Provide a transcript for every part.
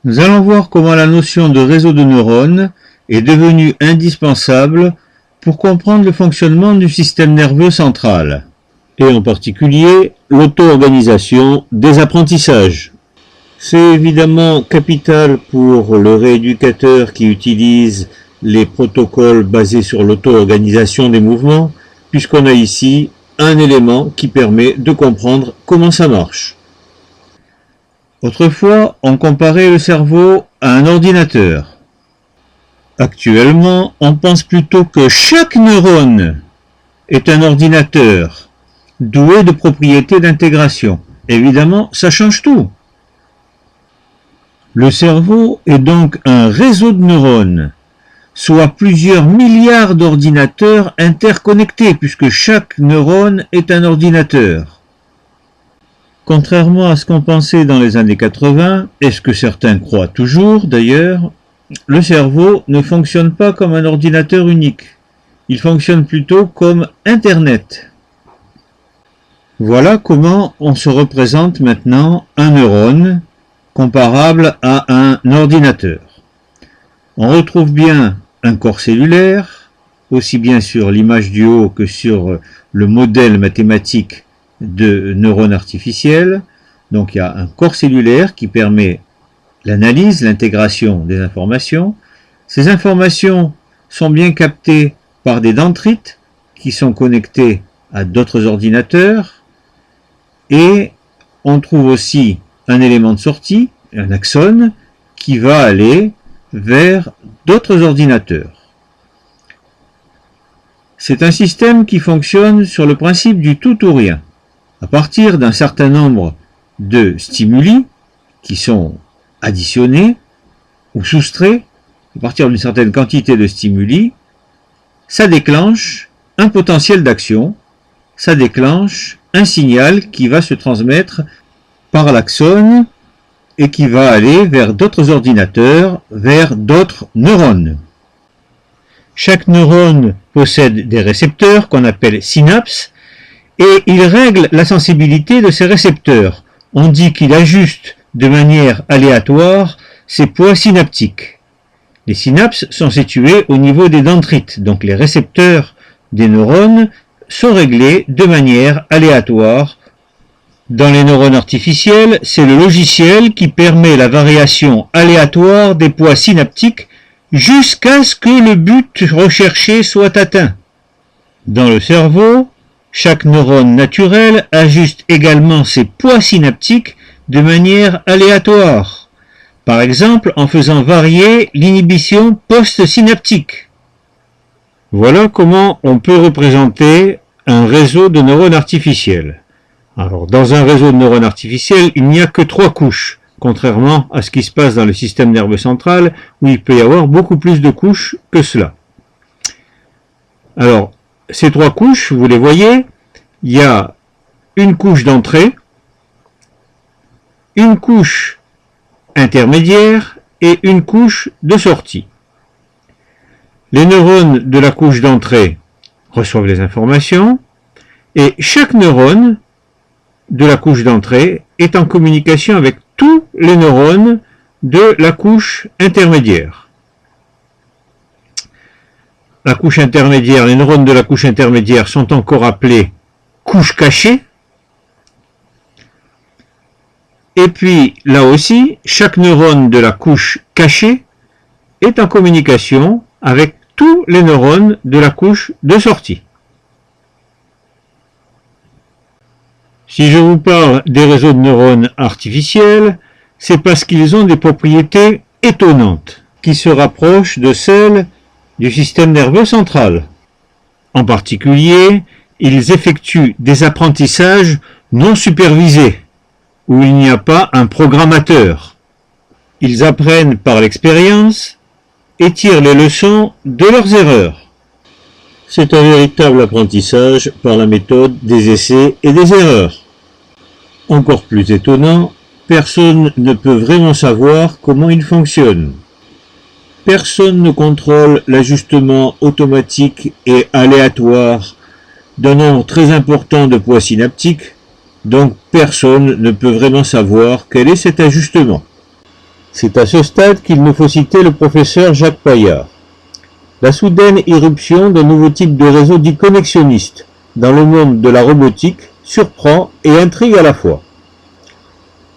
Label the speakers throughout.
Speaker 1: Nous allons voir comment la notion de réseau de neurones est devenue indispensable pour comprendre le fonctionnement du système nerveux central, et en particulier l'auto-organisation des apprentissages. C'est évidemment capital pour le rééducateur qui utilise les protocoles basés sur l'auto-organisation des mouvements, puisqu'on a ici un élément qui permet de comprendre comment ça marche. Autrefois, on comparait le cerveau à un ordinateur. Actuellement, on pense plutôt que chaque neurone est un ordinateur doué de propriétés d'intégration. Évidemment, ça change tout. Le cerveau est donc un réseau de neurones, soit plusieurs milliards d'ordinateurs interconnectés, puisque chaque neurone est un ordinateur. Contrairement à ce qu'on pensait dans les années 80, et ce que certains croient toujours d'ailleurs, le cerveau ne fonctionne pas comme un ordinateur unique. Il fonctionne plutôt comme Internet. Voilà comment on se représente maintenant un neurone comparable à un ordinateur. On retrouve bien un corps cellulaire, aussi bien sur l'image du haut que sur le modèle mathématique de neurones artificiels. Donc il y a un corps cellulaire qui permet l'analyse, l'intégration des informations. Ces informations sont bien captées par des dendrites qui sont connectés à d'autres ordinateurs, et on trouve aussi un élément de sortie, un axone, qui va aller vers d'autres ordinateurs. C'est un système qui fonctionne sur le principe du tout ou rien. À partir d'un certain nombre de stimuli qui sont additionnés ou soustraits, à partir d'une certaine quantité de stimuli, ça déclenche un potentiel d'action, ça déclenche un signal qui va se transmettre par l'axone et qui va aller vers d'autres ordinateurs, vers d'autres neurones. Chaque neurone possède des récepteurs qu'on appelle synapses, et il règle la sensibilité de ces récepteurs. On dit qu'il ajuste de manière aléatoire ses poids synaptiques. Les synapses sont situées au niveau des dendrites, donc les récepteurs des neurones sont réglés de manière aléatoire. Dans les neurones artificiels, c'est le logiciel qui permet la variation aléatoire des poids synaptiques jusqu'à ce que le but recherché soit atteint. Dans le cerveau, chaque neurone naturel ajuste également ses poids synaptiques de manière aléatoire, par exemple en faisant varier l'inhibition post-synaptique. Voilà comment on peut représenter un réseau de neurones artificiels. Alors, dans un réseau de neurones artificiels, il n'y a que 3 couches, contrairement à ce qui se passe dans le système nerveux central, où il peut y avoir beaucoup plus de couches que cela. Alors, ces 3 couches, vous les voyez, il y a une couche d'entrée, une couche intermédiaire et une couche de sortie. Les neurones de la couche d'entrée reçoivent les informations, et chaque neurone de la couche d'entrée est en communication avec tous les neurones de la couche intermédiaire. La couche intermédiaire, les neurones de la couche intermédiaire sont encore appelés couche cachée. Et puis, là aussi, chaque neurone de la couche cachée est en communication avec tous les neurones de la couche de sortie. Si je vous parle des réseaux de neurones artificiels, c'est parce qu'ils ont des propriétés étonnantes, qui se rapprochent de celles du système nerveux central. En particulier, ils effectuent des apprentissages non supervisés, où il n'y a pas un programmateur. Ils apprennent par l'expérience et tirent les leçons de leurs erreurs. C'est un véritable apprentissage par la méthode des essais et des erreurs. Encore plus étonnant, personne ne peut vraiment savoir comment il fonctionne. Personne ne contrôle l'ajustement automatique et aléatoire d'un nombre très important de poids synaptiques, donc personne ne peut vraiment savoir quel est cet ajustement. C'est à ce stade qu'il nous faut citer le professeur Jacques Paillard. La soudaine irruption d'un nouveau type de réseau dit connexionniste dans le monde de la robotique surprend et intrigue à la fois.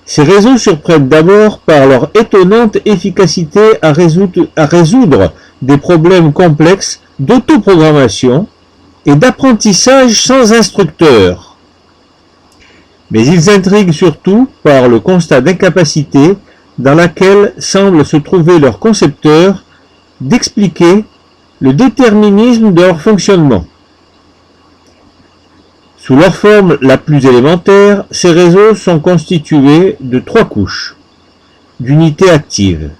Speaker 1: Ces réseaux surprennent d'abord par leur étonnante efficacité à résoudre des problèmes complexes d'autoprogrammation et d'apprentissage sans instructeur. Mais ils intriguent surtout par le constat d'incapacité dans laquelle semble se trouver leur concepteur d'expliquer le déterminisme de leur fonctionnement. Sous leur forme la plus élémentaire, ces réseaux sont constitués de 3 couches d'unités actives.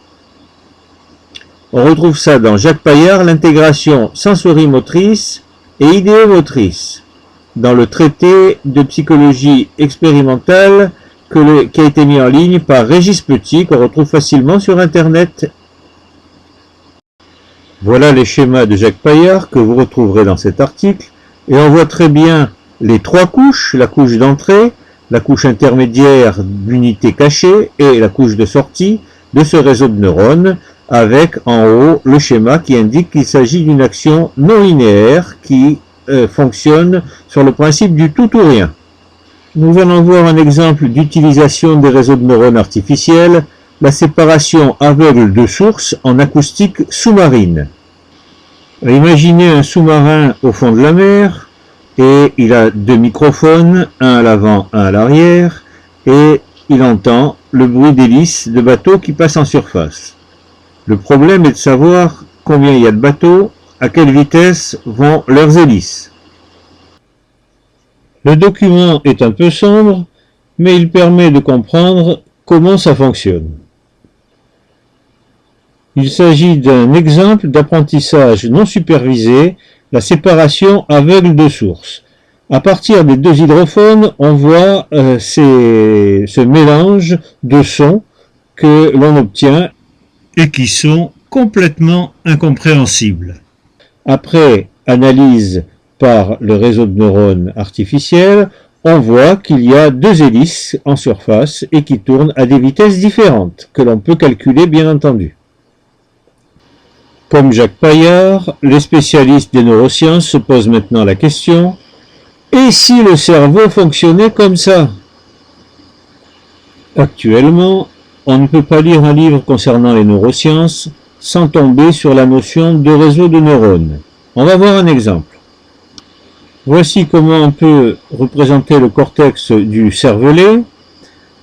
Speaker 1: On retrouve ça dans Jacques Paillard, l'intégration sensorimotrice et idéomotrice, dans le traité de psychologie expérimentale qui a été mis en ligne par Régis Petit, qu'on retrouve facilement sur Internet. Voilà les schémas de Jacques Paillard que vous retrouverez dans cet article, et on voit très bien les 3 couches, la couche d'entrée, la couche intermédiaire d'unité cachée et la couche de sortie de ce réseau de neurones, avec en haut le schéma qui indique qu'il s'agit d'une action non linéaire qui fonctionne sur le principe du tout ou rien. Nous allons voir un exemple d'utilisation des réseaux de neurones artificiels, la séparation aveugle de sources en acoustique sous-marine. Imaginez un sous-marin au fond de la mer, et il a 2 microphones, un à l'avant, un à l'arrière, et il entend le bruit d'hélices de bateaux qui passent en surface. Le problème est de savoir combien il y a de bateaux, à quelle vitesse vont leurs hélices. Le document est un peu sombre, mais il permet de comprendre comment ça fonctionne. Il s'agit d'un exemple d'apprentissage non supervisé, la séparation aveugle de sources. À partir des 2 hydrophones, on voit ce mélange de sons que l'on obtient et qui sont complètement incompréhensibles. Après analyse par le réseau de neurones artificiels, on voit qu'il y a 2 hélices en surface et qui tournent à des vitesses différentes, que l'on peut calculer bien entendu. Comme Jacques Paillard, les spécialistes des neurosciences se posent maintenant la question « Et si le cerveau fonctionnait comme ça ?» Actuellement, on ne peut pas lire un livre concernant les neurosciences sans tomber sur la notion de réseau de neurones. On va voir un exemple. Voici comment on peut représenter le cortex du cervelet.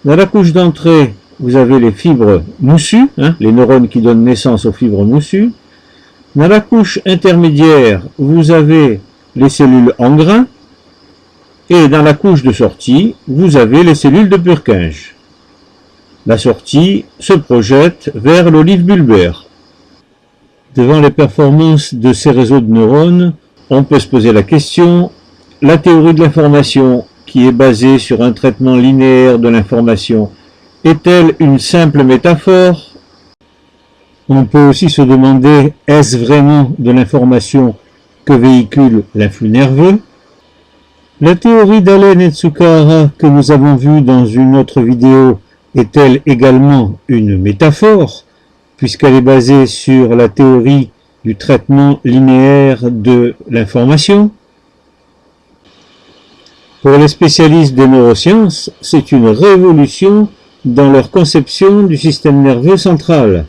Speaker 1: Dans la couche d'entrée, vous avez les fibres moussues, les neurones qui donnent naissance aux fibres moussues. Dans la couche intermédiaire, vous avez les cellules en grains. Et dans la couche de sortie, vous avez les cellules de Purkinje. La sortie se projette vers l'olive bulbaire. Devant les performances de ces réseaux de neurones, on peut se poser la question, la théorie de l'information, qui est basée sur un traitement linéaire de l'information, est-elle une simple métaphore? On peut aussi se demander, est-ce vraiment de l'information que véhicule l'influx nerveux? La théorie d'Allen et Tsukahara que nous avons vue dans une autre vidéo est-elle également une métaphore, puisqu'elle est basée sur la théorie du traitement linéaire de l'information? Pour les spécialistes des neurosciences, c'est une révolution dans leur conception du système nerveux central,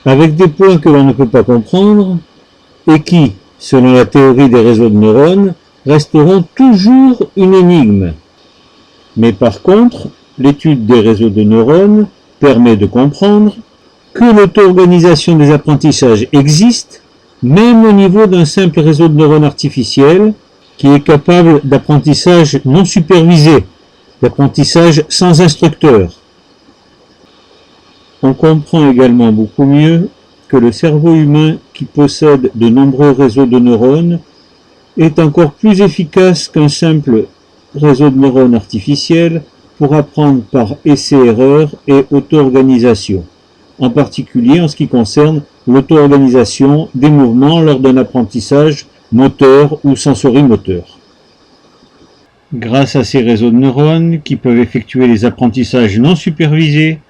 Speaker 1: avec des points que l'on ne peut pas comprendre et qui, selon la théorie des réseaux de neurones, resteront toujours une énigme. Mais par contre, l'étude des réseaux de neurones permet de comprendre que l'auto-organisation des apprentissages existe, même au niveau d'un simple réseau de neurones artificiels qui est capable d'apprentissage non supervisé, d'apprentissage sans instructeur. On comprend également beaucoup mieux que le cerveau humain qui possède de nombreux réseaux de neurones est encore plus efficace qu'un simple réseau de neurones artificiels pour apprendre par essai-erreur et auto-organisation, en particulier en ce qui concerne l'auto-organisation des mouvements lors d'un apprentissage moteur ou sensorimoteur. Grâce à ces réseaux de neurones qui peuvent effectuer les apprentissages non supervisés,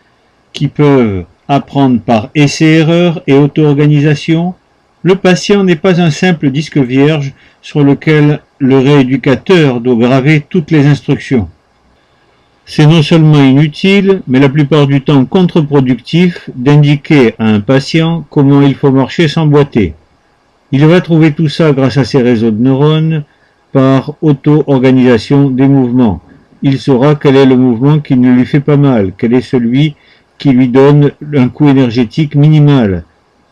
Speaker 1: qui peuvent apprendre par essai-erreur et auto-organisation, le patient n'est pas un simple disque vierge sur lequel le rééducateur doit graver toutes les instructions. C'est non seulement inutile, mais la plupart du temps contre-productif d'indiquer à un patient comment il faut marcher sans boiter. Il va trouver tout ça grâce à ses réseaux de neurones par auto-organisation des mouvements. Il saura quel est le mouvement qui ne lui fait pas mal, quel est celui qui lui donne un coût énergétique minimal,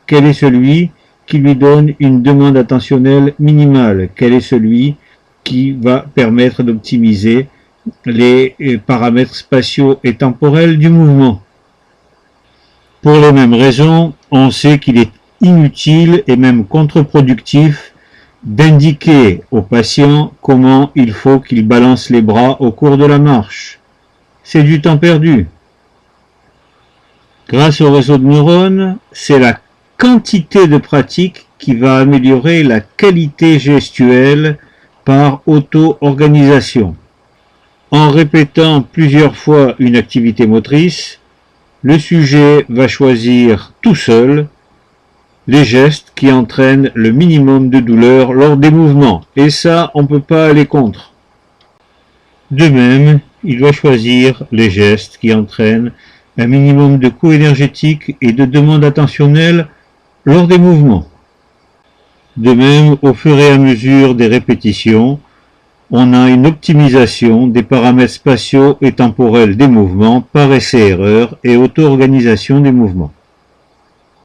Speaker 1: quel est celui qui lui donne une demande attentionnelle minimale, quel est celui qui va permettre d'optimiser les paramètres spatiaux et temporels du mouvement. Pour les mêmes raisons, on sait qu'il est inutile et même contre-productif d'indiquer au patient comment il faut qu'il balance les bras au cours de la marche. C'est du temps perdu. Grâce au réseau de neurones, c'est la quantité de pratique qui va améliorer la qualité gestuelle par auto-organisation. En répétant plusieurs fois une activité motrice, le sujet va choisir tout seul les gestes qui entraînent le minimum de douleur lors des mouvements. Et ça, on ne peut pas aller contre. De même, il va choisir les gestes qui entraînent un minimum de coût énergétique et de demande attentionnelle lors des mouvements. De même, au fur et à mesure des répétitions, on a une optimisation des paramètres spatiaux et temporels des mouvements par essai-erreur et auto-organisation des mouvements.